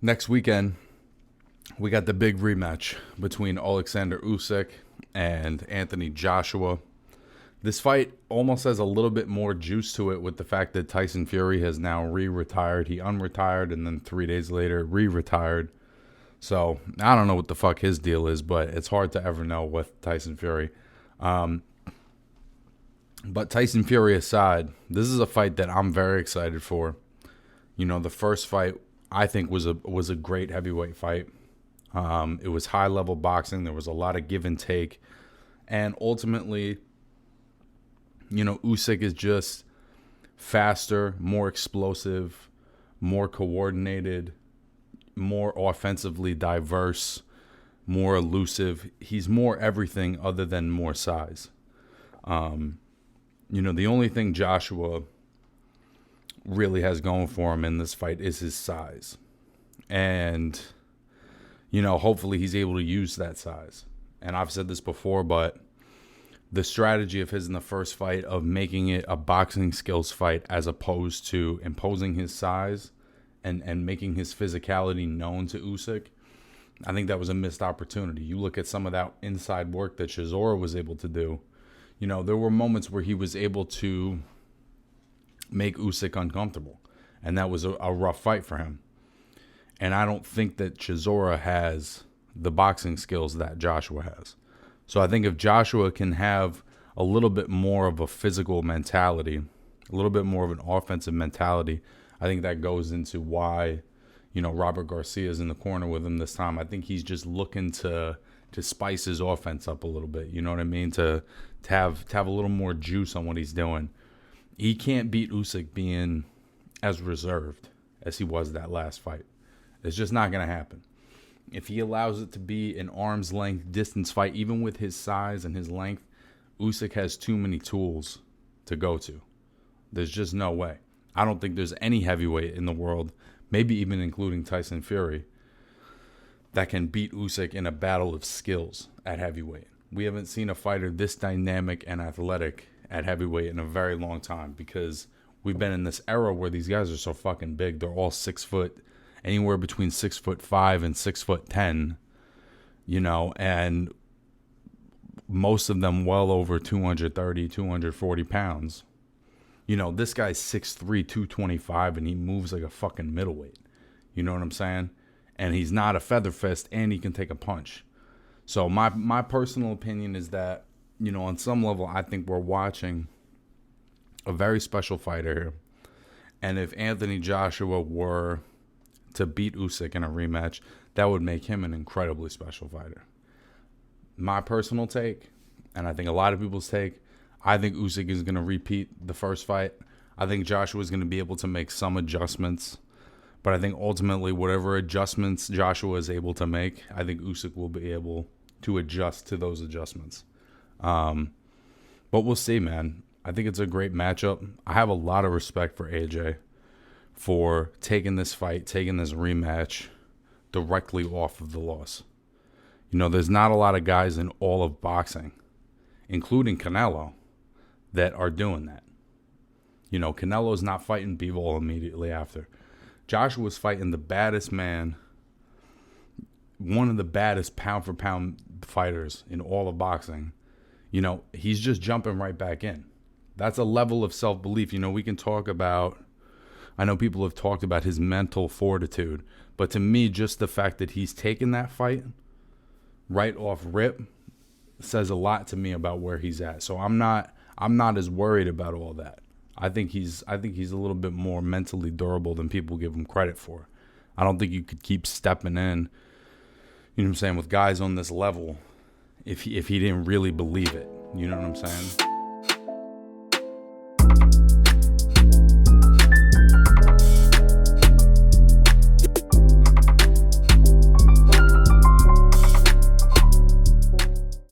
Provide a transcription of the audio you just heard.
Next weekend, we got the big rematch between Oleksandr Usyk and Anthony Joshua. This fight almost has a little bit more juice to it with the fact that Tyson Fury has now re-retired. He unretired and then 3 days later re-retired. So I don't know what the fuck his deal is, but it's hard to ever know with Tyson Fury. But Tyson Fury aside, this is a fight that I'm very excited for. You know, the first fight I think was a great heavyweight fight. It was high level boxing. There was a lot of give and take, and ultimately, you know, Usyk is just faster, more explosive, more coordinated, more offensively diverse, more elusive. He's more everything other than more size. You know, the only thing Joshua really has going for him in this fight is his size. And, you know, hopefully he's able to use that size. And I've said this before, but the strategy of his in the first fight of making it a boxing skills fight as opposed to imposing his size and making his physicality known to Usyk, I think that was a missed opportunity. You look at some of that inside work that Chisora was able to do. You know, there were moments where he was able to make Usyk uncomfortable, and that was a rough fight for him. And I don't think that Chisora has the boxing skills that Joshua has. So I think if Joshua can have a little bit more of a physical mentality, a little bit more of an offensive mentality, I think that goes into why, you know, Robert Garcia's in the corner with him this time. I think he's just looking to spice his offense up a little bit. You know what I mean? To have a little more juice on what he's doing. He can't beat Usyk being as reserved as he was that last fight. It's just not going to happen. If he allows it to be an arm's length distance fight, even with his size and his length, Usyk has too many tools to go to. There's just no way. I don't think there's any heavyweight in the world, maybe even including Tyson Fury, that can beat Usyk in a battle of skills at heavyweight. We haven't seen a fighter this dynamic and athletic at heavyweight in a very long time, because we've been in this era where these guys are so fucking big. They're all 6 foot, anywhere between 6'5" and 6'10", you know, and most of them well over 230, 240 pounds. You know, this guy's 6'3", 225, and he moves like a fucking middleweight. You know what I'm saying? And he's not a feather fist, and he can take a punch. So my personal opinion is that, you know, on some level, I think we're watching a very special fighter here. And if Anthony Joshua were to beat Usyk in a rematch, that would make him an incredibly special fighter. My personal take, and I think a lot of people's take, I think Usyk is going to repeat the first fight. I think Joshua is going to be able to make some adjustments. But I think ultimately, whatever adjustments Joshua is able to make, I think Usyk will be able to adjust to those adjustments. But we'll see, man. I think it's a great matchup. I have a lot of respect for AJ for taking this fight, taking this rematch directly off of the loss. You know, there's not a lot of guys in all of boxing, including Canelo, that are doing that. You know, Canelo's not fighting Bivol immediately after. Joshua's fighting the baddest man, one of the baddest pound-for-pound fighters in all of boxing. You know, he's just jumping right back in. That's a level of self-belief. You know, we can talk about, I know people have talked about his mental fortitude, but to me, just the fact that he's taken that fight right off rip says a lot to me about where he's at. So I'm not as worried about all that. I think he's a little bit more mentally durable than people give him credit for. I don't think you could keep stepping in, you know what I'm saying, with guys on this level if he didn't really believe it. You know what I'm saying?